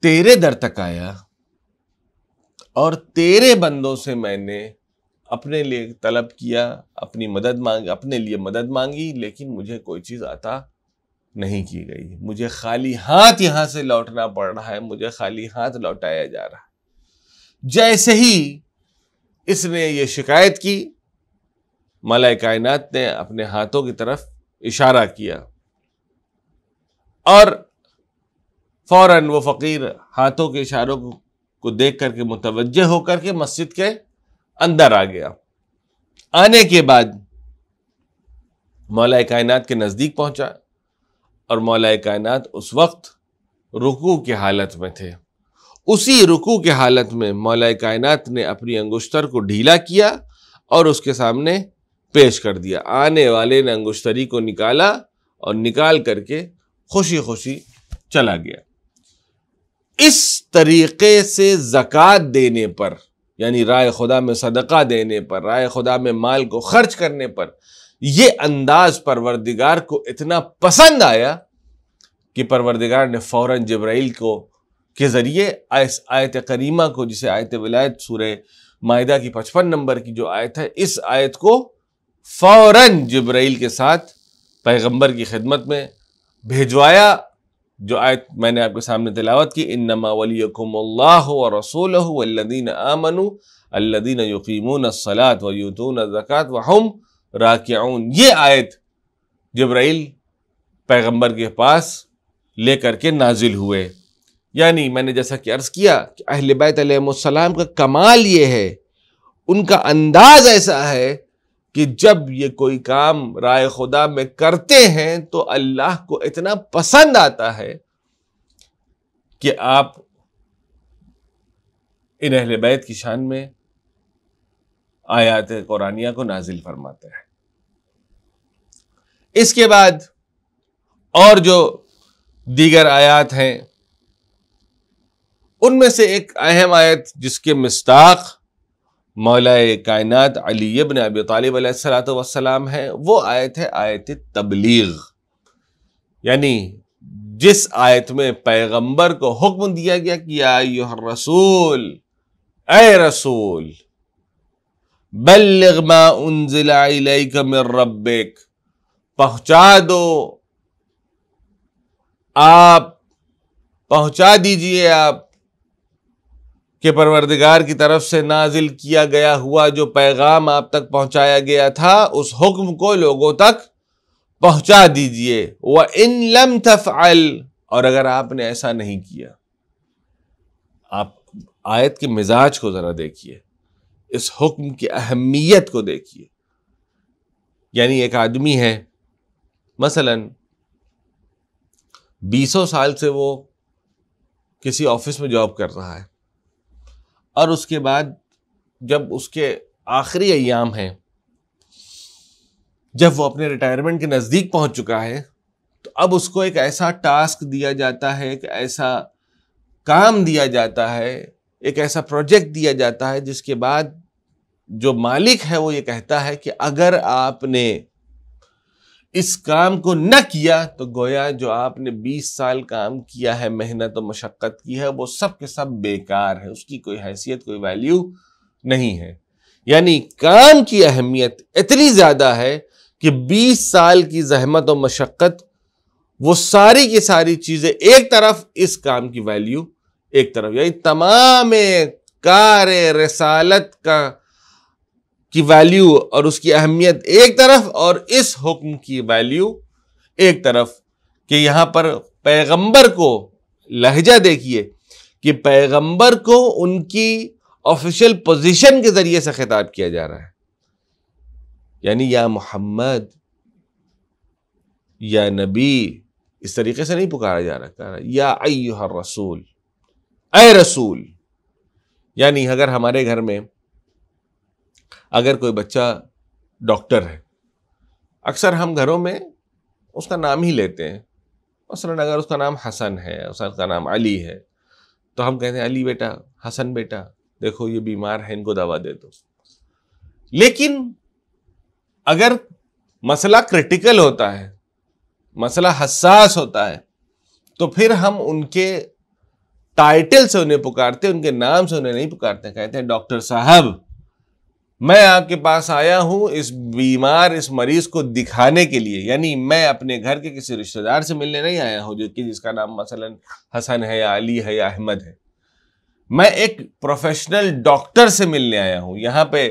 تیرے در تک آیا اور تیرے بندوں سے میں نے اپنے لیے طلب کیا، اپنی مدد مانگی، اپنے لیے مدد مانگی، لیکن مجھے کوئی چیز عطا نہیں کی گئی، مجھے خالی ہاتھ یہاں سے لوٹنا پڑ رہا ہے، مجھے خالی ہاتھ لوٹایا جا رہا ہے۔ جیسے ہی اس نے یہ شکایت کی، مولا کائنات نے اپنے ہاتھوں کی طرف اشارہ کیا اور فوراً وہ فقیر ہاتھوں کے اشاروں کو دیکھ کر کے متوجہ ہو کر کے مسجد کے اندر آ گیا۔ آنے کے بعد مولا کائنات کے نزدیک پہنچا اور مولا کائنات اس وقت رکوع کی حالت میں تھے۔ اسی رکوع کی حالت میں مولا کائنات نے اپنی انگشتر کو ڈھیلا کیا اور اس کے سامنے پیش کر دیا۔ آنے والے نے انگشتری کو نکالا اور نکال کر کے خوشی خوشی چلا گیا۔ اس طریقے سے زکوٰۃ دینے پر، یعنی رائے خدا میں صدقہ دینے پر، رائے خدا میں مال کو خرچ کرنے پر، یہ انداز پروردگار کو اتنا پسند آیا کہ پروردگار نے فوراً جبرائیل کے ذریعے اس آیت کریمہ کو، جسے آیت ولایت سورہ مائدہ کی 55 نمبر کی جو آیت ہے، اس آیت کو فوراً جبرائیل کے ساتھ پیغمبر کی خدمت میں بھیجوایا، جو آیت میں نے آپ کے سامنے تلاوت کی، انما ولیکم اللہ ورسولہ والذین آمنوا الذین یقیمون الصلاۃ ویؤتون الزکاۃ وہم راکعون۔ یہ آیت جبرائیل پیغمبر کے پاس لے کر کے نازل ہوئے۔ یعنی میں نے جیسا کہ عرض کیا کہ اہل بیت علیہ السلام کا کمال یہ ہے، ان کا انداز ایسا ہے کہ جب یہ کوئی کام رائے خدا میں کرتے ہیں تو اللہ کو اتنا پسند آتا ہے کہ آپ ان اہل بیت کی شان میں آیات قرآنیہ کو نازل فرماتے ہیں۔ اس کے بعد اور جو دیگر آیات ہیں، ان میں سے ایک اہم آیت جس کے مصداق مولا کائنات علی ابن ابی طالب علیہ السلام ہے، وہ آیت ہے آیت تبلیغ۔ یعنی جس آیت میں پیغمبر کو حکم دیا گیا کہ یا ایھا الرسول، اے رسول، بلغ ما انزل الیک من ربک، پہنچا دو، آپ پہنچا دیجئے آپ کہ پروردگار کی طرف سے نازل کیا گیا ہوا جو پیغام آپ تک پہنچایا گیا تھا، اس حکم کو لوگوں تک پہنچا دیجئے۔ وَإِن لَمْ تَفْعَلْ، اور اگر آپ نے ایسا نہیں کیا، آپ آیت کے مزاج کو ذرا دیکھیے، اس حکم کی اہمیت کو دیکھیے۔ یعنی ایک آدمی ہے، مثلا 20 سال سے وہ کسی آفس میں جاب کر رہا ہے، اور اس کے بعد جب اس کے آخری ایام ہیں، جب وہ اپنے ریٹائرمنٹ کے نزدیک پہنچ چکا ہے، تو اب اس کو ایک ایسا ٹاسک دیا جاتا ہے، ایک ایسا کام دیا جاتا ہے، ایک ایسا پروجیکٹ دیا جاتا ہے جس کے بعد جو مالک ہے وہ یہ کہتا ہے کہ اگر آپ نے اس کام کو نہ کیا تو گویا جو آپ نے 20 سال کام کیا ہے، محنت و مشقت کی ہے، وہ سب کے سب بیکار ہے، اس کی کوئی حیثیت، کوئی ویلیو نہیں ہے۔ یعنی کام کی اہمیت اتنی زیادہ ہے کہ 20 سال کی زحمت و مشقت، وہ ساری کی ساری چیزیں ایک طرف، اس کام کی ویلیو ایک طرف، یعنی تمام کار رسالت کی ویلیو اور اس کی اہمیت ایک طرف، اور اس حکم کی ویلیو ایک طرف۔ کہ یہاں پر پیغمبر کو، لہجہ دیکھیے کہ پیغمبر کو ان کی آفیشیل پوزیشن کے ذریعے سے خطاب کیا جا رہا ہے، یعنی یا محمد، یا نبی، اس طریقے سے نہیں پکارا جا رہا، کہا یا ایھا الرسول، اے رسول۔ یعنی اگر ہمارے گھر میں اگر کوئی بچہ ڈاکٹر ہے، اکثر ہم گھروں میں اس کا نام ہی لیتے ہیں۔ مثلا اگر اس کا نام حسن ہے، اس کا نام علی ہے، تو ہم کہتے ہیں علی بیٹا، حسن بیٹا، دیکھو یہ بیمار ہے، ان کو دوا دے دو۔ لیکن اگر مسئلہ کریٹیکل ہوتا ہے، مسئلہ حساس ہوتا ہے، تو پھر ہم ان کے ٹائٹل سے انہیں پکارتے، ان کے نام سے انہیں نہیں پکارتے، کہتے ہیں ڈاکٹر صاحب، میں آپ کے پاس آیا ہوں اس بیمار اس مریض کو دکھانے کے لیے، یعنی میں اپنے گھر کے کسی رشتہ دار سے ملنے نہیں آیا ہوں جو کہ جس کا نام مثلا حسن ہے یا علی ہے یا احمد ہے، میں ایک پروفیشنل ڈاکٹر سے ملنے آیا ہوں۔ یہاں پہ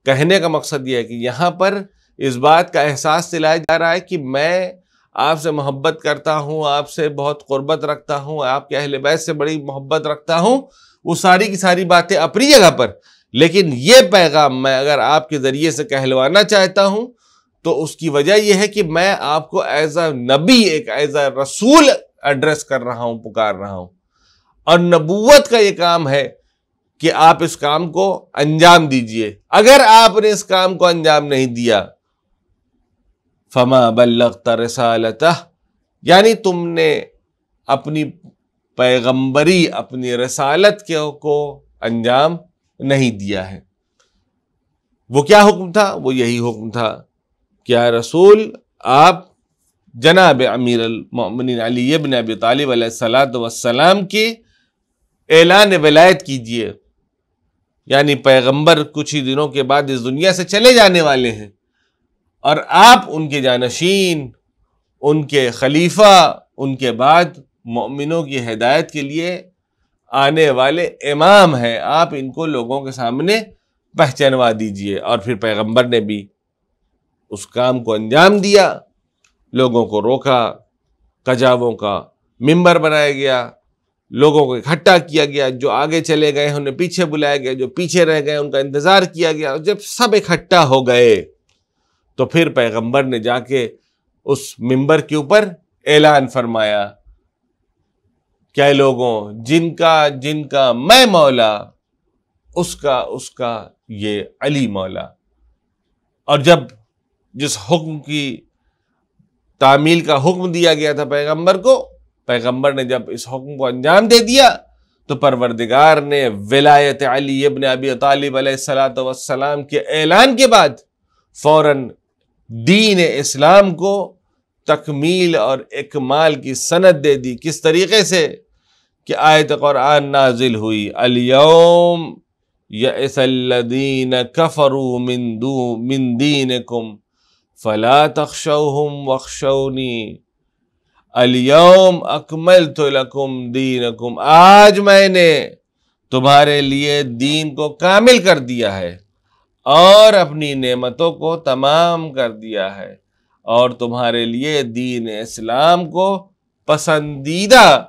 کہنے کا مقصد یہ ہے کہ یہاں پر اس بات کا احساس دلایا جا رہا ہے کہ میں آپ سے محبت کرتا ہوں، آپ سے بہت قربت رکھتا ہوں، آپ کے اہل بیت سے بڑی محبت رکھتا ہوں، وہ ساری کی ساری باتیں اپنی جگہ پر، لیکن یہ پیغام میں اگر آپ کے ذریعے سے کہلوانا چاہتا ہوں تو اس کی وجہ یہ ہے کہ میں آپ کو ایز اے نبی، ایز اے رسول ایڈریس کر رہا ہوں، پکار رہا ہوں، اور نبوت کا یہ کام ہے کہ آپ اس کام کو انجام دیجئے۔ اگر آپ نے اس کام کو انجام نہیں دیا فما بلغت رسالتہ، یعنی تم نے اپنی پیغمبری، اپنی رسالت کو انجام نہیں دیا ہے۔ وہ کیا حکم تھا؟ وہ یہی حکم تھا کہ اے رسول آپ جناب امیر المؤمنین علی ابن ابی طالب علیہ السلام کی اعلان ولایت کیجئے، یعنی پیغمبر کچھ ہی دنوں کے بعد اس دنیا سے چلے جانے والے ہیں، اور آپ ان کے جانشین، ان کے خلیفہ، ان کے بعد مومنوں کی ہدایت کے لیے آنے والے امام ہیں، آپ ان کو لوگوں کے سامنے پہچانوا دیجئے۔ اور پھر پیغمبر نے بھی اس کام کو انجام دیا، لوگوں کو روکا، کجاووں کا منبر بنایا گیا، لوگوں کو اکٹھا کیا گیا، جو آگے چلے گئے انہیں پیچھے بلایا گیا، جو پیچھے رہ گئے ان کا انتظار کیا گیا، اور جب سب اکٹھا ہو گئے تو پھر پیغمبر نے جا کے اس منبر کے اوپر اعلان فرمایا کہ اے لوگوں، جن کا میں مولا، اس کا یہ علی مولا۔ اور جب جس حکم کی تعمیل کا حکم دیا گیا تھا پیغمبر کو، پیغمبر نے جب اس حکم کو انجام دے دیا تو پروردگار نے ولایت علی ابن ابی طالب علیہ السلام کے اعلان کے بعد فوراً دین اسلام کو تکمیل اور اکمال کی سند دے دی۔ کس طریقے سے؟ کہ آیت قرآن نازل ہوئی، الیوم یئس الذین کفروا من دینکم فلا تخشوہم واخشونی الیوم اکملت لکم دینکم، آج میں نے تمہارے لیے دین کو کامل کر دیا ہے اور اپنی نعمتوں کو تمام کر دیا ہے، اور تمہارے لیے دین اسلام کو پسندیدہ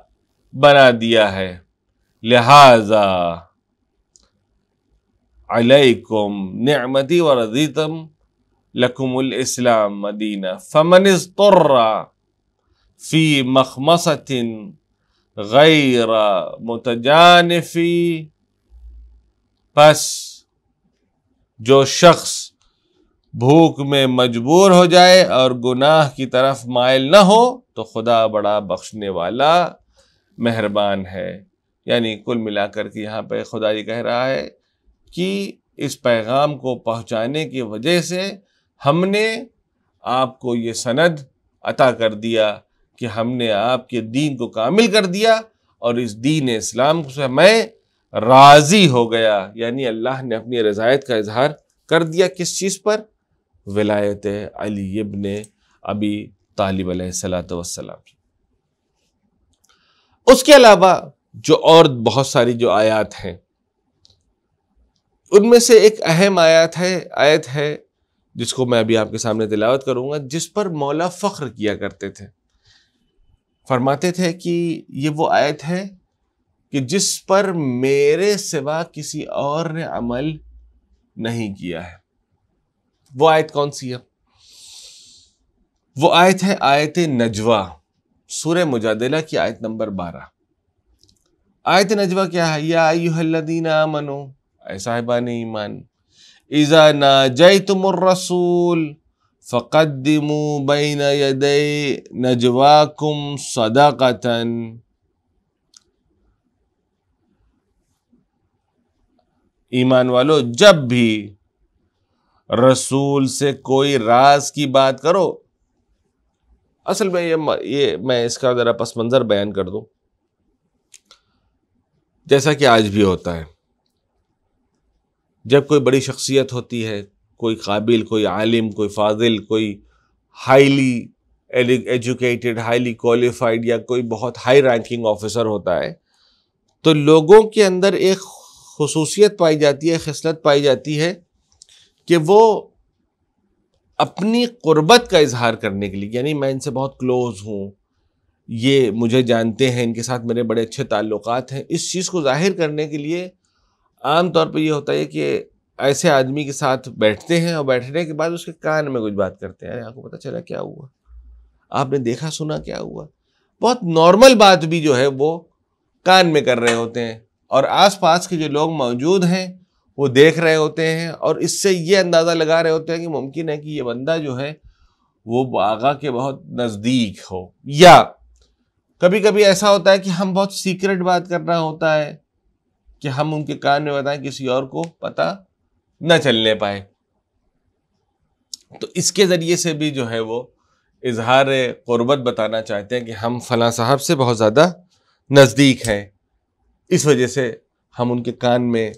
بنا دیا ہے، لہذا علیکم نعمتی ورضیت لکم الاسلام مدینہ فمن اضطر فی مخمصۃ غیر متجانف، پس جو شخص بھوک میں مجبور ہو جائے اور گناہ کی طرف مائل نہ ہو تو خدا بڑا بخشنے والا مہربان ہے۔ یعنی کل ملا کر کے یہاں پہ خدا یہ کہہ رہا ہے کہ اس پیغام کو پہنچانے کی وجہ سے ہم نے آپ کو یہ سند عطا کر دیا کہ ہم نے آپ کے دین کو کامل کر دیا، اور اس دین اسلام سے میں راضی ہو گیا، یعنی اللہ نے اپنی رضایت کا اظہار کر دیا۔ کس چیز پر؟ ولایت علی ابن ابی طالب علیہ السلام۔ اس کے علاوہ جو اور بہت ساری جو آیات ہیں، ان میں سے ایک اہم آیت ہے جس کو میں ابھی آپ کے سامنے تلاوت کروں گا، جس پر مولا فخر کیا کرتے تھے۔ فرماتے تھے کہ یہ وہ آیت ہے کہ جس پر میرے سوا کسی اور نے عمل نہیں کیا ہے۔ وہ آیت کون سی ہے؟ وہ آیت ہے آیت نجوہ، سورہ مجادلہ کی آیت نمبر 12۔ آیت نجوہ کیا ہے؟ یا ایھا الذین آمنوا، اے صاحبان ایمان، اذا ناجیتم الرسول فقدموا بین یدی نجواکم صدقۃ، ایمان والو جب بھی رسول سے کوئی راز کی بات کرو، اصل میں یہ میں اس کا ذرا پس منظر بیان کر دوں، جیسا کہ آج بھی ہوتا ہے جب کوئی بڑی شخصیت ہوتی ہے، کوئی قابل، کوئی عالم، کوئی فاضل، کوئی ہائیلی ایجوکیٹڈ، ہائیلی کوالیفائڈ، یا کوئی بہت ہائی رینکنگ آفیسر ہوتا ہے، تو لوگوں کے اندر ایک خصوصیت پائی جاتی ہے، خصلت پائی جاتی ہے کہ وہ اپنی قربت کا اظہار کرنے کے لیے، یعنی میں ان سے بہت کلوز ہوں، یہ مجھے جانتے ہیں، ان کے ساتھ میرے بڑے اچھے تعلقات ہیں، اس چیز کو ظاہر کرنے کے لیے عام طور پہ یہ ہوتا ہے کہ ایسے آدمی کے ساتھ بیٹھتے ہیں اور بیٹھنے کے بعد اس کے کان میں کچھ بات کرتے ہیں، آپ کو پتہ چلا کیا ہوا، آپ نے دیکھا سنا کیا ہوا، بہت نارمل بات بھی جو ہے وہ کان میں کر رہے ہوتے ہیں، اور آس پاس کے جو لوگ موجود ہیں وہ دیکھ رہے ہوتے ہیں، اور اس سے یہ اندازہ لگا رہے ہوتے ہیں کہ ممکن ہے کہ یہ بندہ جو ہے وہ آقا کے بہت نزدیک ہو، یا کبھی کبھی ایسا ہوتا ہے کہ ہم بہت سیکرٹ بات کرنا ہوتا ہے کہ ہم ان کے کان میں بتائیں، کسی اور کو پتہ نہ چلنے پائے، تو اس کے ذریعے سے بھی جو ہے وہ اظہار قربت بتانا چاہتے ہیں کہ ہم فلاں صاحب سے بہت زیادہ نزدیک ہیں، اس وجہ سے ہم ان کے کان میں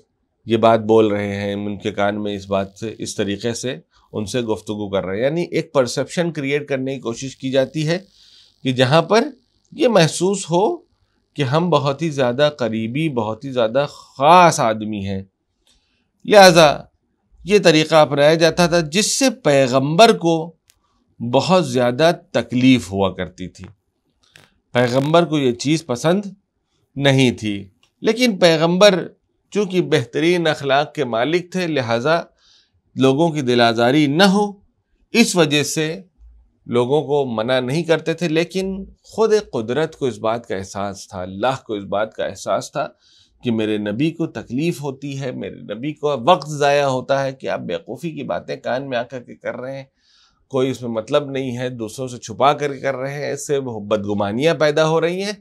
یہ بات بول رہے ہیں، ان کے کان میں اس بات سے، اس طریقے سے ان سے گفتگو کر رہے ہیں، یعنی ایک پرسیپشن کریٹ کرنے کی کوشش کی جاتی ہے کہ جہاں پر یہ محسوس ہو کہ ہم بہت ہی زیادہ قریبی، بہت ہی زیادہ خاص آدمی ہیں۔ لہذا یہ طریقہ اپنایا جاتا تھا، جس سے پیغمبر کو بہت زیادہ تکلیف ہوا کرتی تھی، پیغمبر کو یہ چیز پسند نہیں تھی، لیکن پیغمبر چونکہ بہترین اخلاق کے مالک تھے، لہذا لوگوں کی دل آزاری نہ ہو اس وجہ سے لوگوں کو منع نہیں کرتے تھے، لیکن خود قدرت کو اس بات کا احساس تھا، اللہ کو اس بات کا احساس تھا کہ میرے نبی کو تکلیف ہوتی ہے، میرے نبی کو وقت ضائع ہوتا ہے کہ آپ بیوقوفی کی باتیں کان میں آ کر کے کر رہے ہیں، کوئی اس میں مطلب نہیں ہے، دوسروں سے چھپا کر کے کر رہے ہیں، اس سے بدگمانیاں پیدا ہو رہی ہیں۔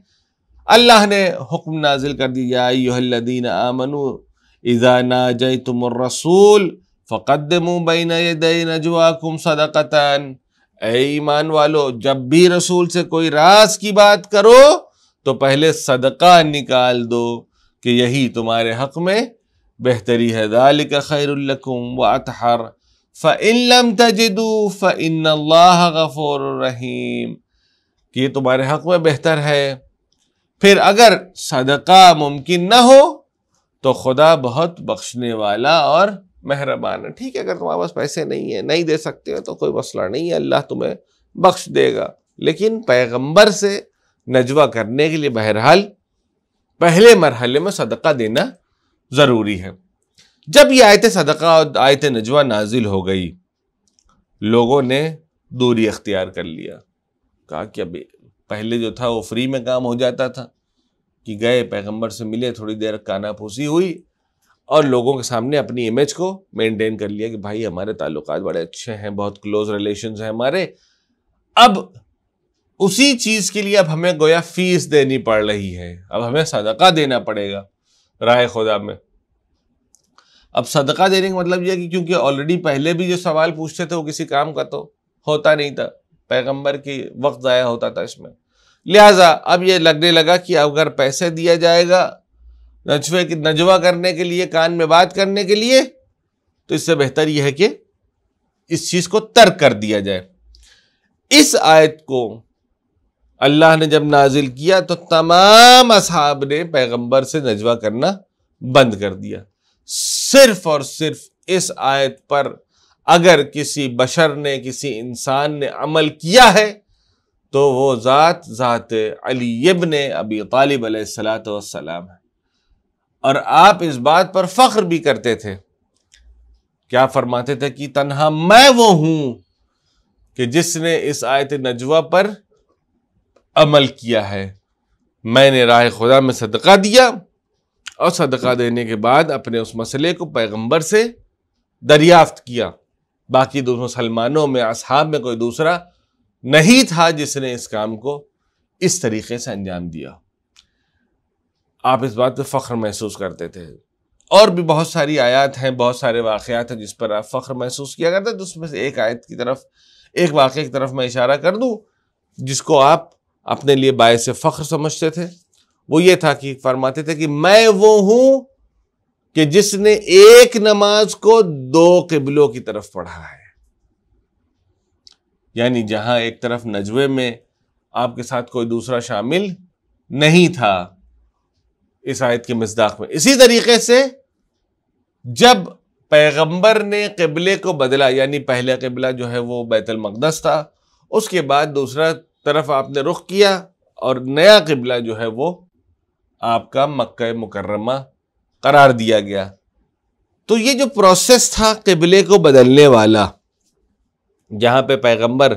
اللہ نے حکم نازل کر دی، یا ایھا الذین آمنوا اذا ناجیتم الرسول فقدموا بین یدی نجواکم صدقۃ، اے ایمان والو، جب بھی رسول سے کوئی راز کی بات کرو تو پہلے صدقہ نکال دو کہ یہی تمہارے حق میں بہتری ہے، ذالک خیر لکم واطہر فإن لم تجدوا فإن اللہ غفور رحیم، کہ یہ تمہارے حق میں بہتر ہے، پھر اگر صدقہ ممکن نہ ہو تو خدا بہت بخشنے والا اور مہربان ہے۔ ٹھیک ہے، اگر تمہارے پاس پیسے نہیں ہیں، نہیں دے سکتے ہو تو کوئی مسئلہ نہیں ہے، اللہ تمہیں بخش دے گا، لیکن پیغمبر سے نجوہ کرنے کے لیے بہرحال پہلے مرحلے میں صدقہ دینا ضروری ہے۔ جب یہ آیت صدقہ اور آیت نجوہ نازل ہو گئی، لوگوں نے دوری اختیار کر لیا، کہا کہ اب پہلے جو تھا وہ فری میں کام ہو جاتا تھا کہ گئے پیغمبر سے ملے، تھوڑی دیر کانا پھوسی ہوئی اور لوگوں کے سامنے اپنی امیج کو مینٹین کر لیا کہ بھائی ہمارے تعلقات بڑے اچھے ہیں، بہت کلوز ریلیشنز ہیں ہمارے، اب اسی چیز کے لیے اب ہمیں گویا فیس دینی پڑ رہی ہے، اب ہمیں صدقہ دینا پڑے گا راہ خدا میں۔ اب صدقہ دینے کا مطلب یہ کہ کیونکہ آلریڈی پہلے بھی جو سوال پوچھتے تھے وہ کسی کام کا تو ہوتا نہیں تھا، پیغمبر کی وقت ضائع ہوتا تھا اس میں، لہٰذا اب یہ لگنے لگا کہ اگر پیسے دیا جائے گا نجوہ کرنے کے لیے، کان میں بات کرنے کے لیے، تو اس سے بہتر یہ ہے کہ اس چیز کو ترک کر دیا جائے۔ اس آیت کو اللہ نے جب نازل کیا تو تمام اصحاب نے پیغمبر سے نجوہ کرنا بند کر دیا، صرف اور صرف اس آیت پر اگر کسی بشر نے، کسی انسان نے عمل کیا ہے تو وہ ذات علی ابن ابی طالب علیہ السلام ہے، اور آپ اس بات پر فخر بھی کرتے تھے، کیا فرماتے تھے کہ تنہا میں وہ ہوں کہ جس نے اس آیت نجوہ پر عمل کیا ہے، میں نے راہ خدا میں صدقہ دیا اور صدقہ دینے کے بعد اپنے اس مسئلے کو پیغمبر سے دریافت کیا، باقی دو مسلمانوں میں، اصحاب میں کوئی دوسرا نہیں تھا جس نے اس کام کو اس طریقے سے انجام دیا۔ آپ اس بات پہ فخر محسوس کرتے تھے، اور بھی بہت ساری آیات ہیں، بہت سارے واقعات ہیں جس پر آپ فخر محسوس کیا کرتے ہیں، تو اس میں سے ایک آیت کی طرف، ایک واقعے کی طرف میں اشارہ کر دوں جس کو آپ اپنے لیے باعث فخر سمجھتے تھے۔ وہ یہ تھا کہ فرماتے تھے کہ میں وہ ہوں کہ جس نے ایک نماز کو دو قبلوں کی طرف پڑھا ہے. یعنی جہاں ایک طرف نجوے میں آپ کے ساتھ کوئی دوسرا شامل نہیں تھا اس آیت کے مصداق میں. اسی طریقے سے جب پیغمبر نے قبلے کو بدلا، یعنی پہلا قبلہ جو ہے وہ بیت المقدس تھا، اس کے بعد دوسرا طرف آپ نے رخ کیا اور نیا قبلہ جو ہے وہ آپ کا مکہ مکرمہ قرار دیا گیا. تو یہ جو پروسیس تھا قبلے کو بدلنے والا، جہاں پہ پیغمبر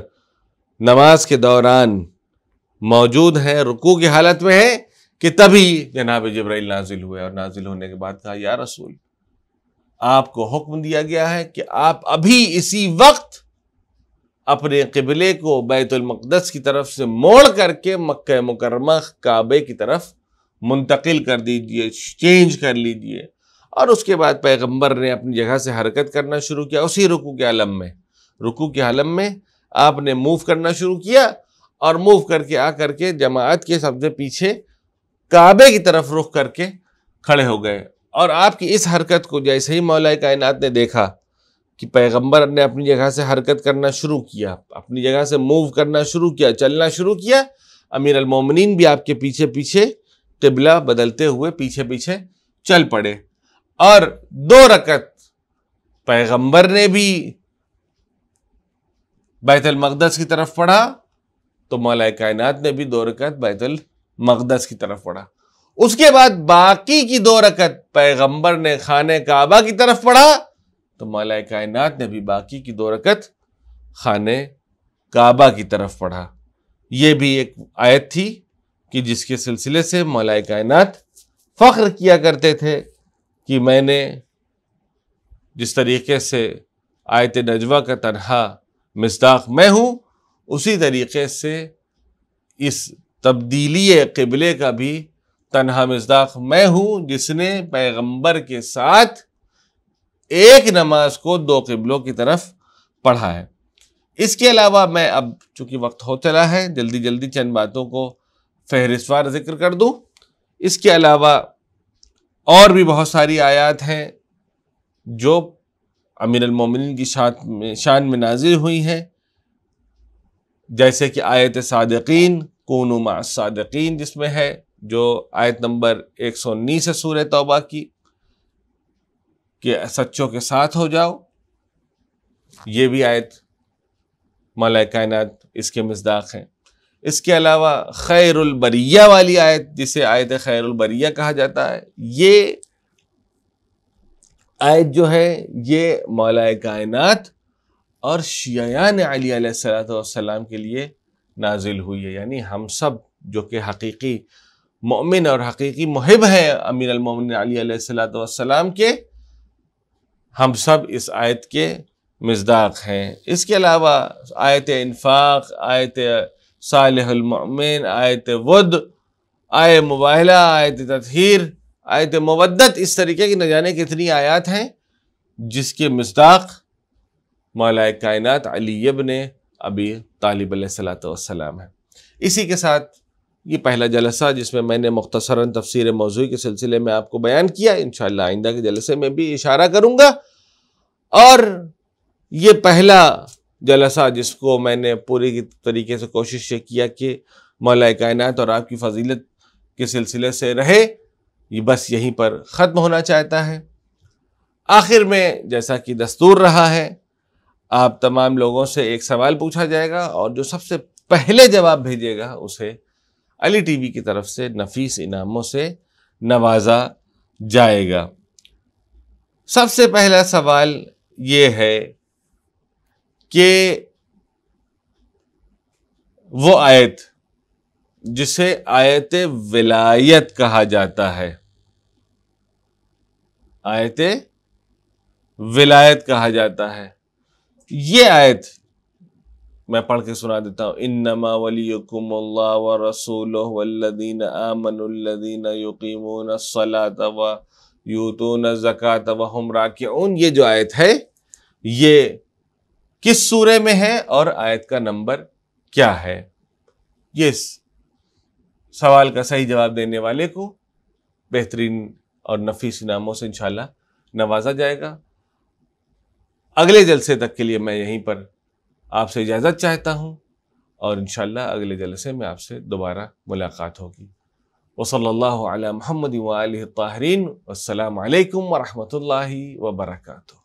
نماز کے دوران موجود ہیں، رکوع کی حالت میں ہے، کہ تبھی جناب جبرائیل نازل ہوئے، اور نازل ہونے کے بعد کہا یا رسول، آپ کو حکم دیا گیا ہے کہ آپ ابھی اسی وقت اپنے قبلے کو بیت المقدس کی طرف سے موڑ کر کے مکہ مکرمہ کعبے کی طرف منتقل کر دیجئے، چینج کر لیجئے. اور اس کے بعد پیغمبر نے اپنی جگہ سے حرکت کرنا شروع کیا. اسی رکوع کے عالم میں آپ نے موو کرنا شروع کیا، اور موو کر کے آ کر کے جماعت کے سب سے پیچھے کعبے کی طرف رخ کر کے کھڑے ہو گئے. اور آپ کی اس حرکت کو جیسے ہی مولا کائنات نے دیکھا کہ پیغمبر نے اپنی جگہ سے حرکت کرنا شروع کیا، اپنی جگہ سے موو کرنا شروع کیا، چلنا شروع کیا، امیر المومنین بھی آپ کے پیچھے پیچھے قبلہ بدلتے ہوئے پیچھے پیچھے چل پڑے. اور 2 رکعت پیغمبر نے بھی بیت المقدس کی طرف پڑھا، تو مولا کائنات نے بھی 2 رکعت بیت المقدس کی طرف پڑھا. اس کے بعد باقی کی 2 رکعت پیغمبر نے خانہ کعبہ کی طرف پڑھا، تو مولا کائنات نے بھی باقی کی 2 رکعت خانہ کعبہ کی طرف پڑھا. یہ بھی ایک آیت تھی کہ جس کے سلسلے سے مولا کائنات فخر کیا کرتے تھے کہ میں نے جس طریقے سے آیت نجوہ کا تنہا مصداق میں ہوں، اسی طریقے سے اس تبدیلی قبلے کا بھی تنہا مصداق میں ہوں، جس نے پیغمبر کے ساتھ ایک نماز کو 2 قبلوں کی طرف پڑھا ہے. اس کے علاوہ میں اب چونکہ وقت ہو چلا ہے، جلدی چند باتوں کو فہرست وار ذکر کر دوں. اس کے علاوہ اور بھی بہت ساری آیات ہیں جو امیر المومنین کی شان میں نازل ہوئی ہیں، جیسے کہ آیت صادقین، کونوا مع الصادقین، جس میں ہے، جو آیت نمبر 119 ہے سورہ توبہ کی، کہ سچوں کے ساتھ ہو جاؤ. یہ بھی آیت مولا کائنات اس کے مصداق ہیں. اس کے علاوہ خیر البریہ والی آیت، جسے آیت خیر البریہ کہا جاتا ہے، یہ آیت جو ہے یہ مولا کائنات اور شیعیان علی علیہ السلام کے لیے نازل ہوئی ہے. یعنی ہم سب جو کہ حقیقی مؤمن اور حقیقی محب ہیں امیر المومنین علی علیہ السلام کے، ہم سب اس آیت کے مصداق ہیں. اس کے علاوہ آیت انفاق، آیت صالح المؤمن، آیت ود، آیت مباہلہ، آیت تطہیر، آیت مودت، اس طریقے کی نہ جانے کتنی آیات ہیں جس کے مصداق مولا کائنات علی ابن ابی طالب علیہ السلام ہے. اسی کے ساتھ یہ پہلا جلسہ جس میں نے مختصراً تفسیر موضوعی کے سلسلے میں آپ کو بیان کیا، انشاءاللہ آئندہ کے جلسے میں بھی اشارہ کروں گا. اور یہ پہلا جلسہ جس کو میں نے پوری طریقے سے کوشش یہ کیا کہ مولا کائنات اور آپ کی فضیلت کے سلسلے سے رہے، یہ بس یہیں پر ختم ہونا چاہتا ہے. آخر میں جیسا کہ دستور رہا ہے، آپ تمام لوگوں سے ایک سوال پوچھا جائے گا، اور جو سب سے پہلے جواب بھیجے گا اسے علی ٹی وی کی طرف سے نفیس انعاموں سے نوازا جائے گا. سب سے پہلا سوال یہ ہے کہ وہ آیت جسے آیت ولایت کہا جاتا ہے، آیت ولایت کہا جاتا ہے، یہ آیت میں پڑھ کے سنا دیتا ہوں. انما ولیکم اللہ ورسولہ والذین آمنوا الذین یقیمون الصلاة ویؤتون الزکاة وہم راکعون. یہ جو آیت ہے یہ کس سورے میں ہے اور آیت کا نمبر کیا ہے؟ یہ سوال کا صحیح جواب دینے والے کو بہترین اور نفیس انعاموں سے انشاءاللہ نوازا جائے گا۔ اگلے جلسے تک کے لیے میں یہیں پر آپ سے اجازت چاہتا ہوں، اور انشاءاللہ اگلے جلسے میں آپ سے دوبارہ ملاقات ہوگی۔ وصلی اللہ علی محمد وآلہ الطاہرین، والسلام علیکم ورحمۃ اللہ وبرکاتہ۔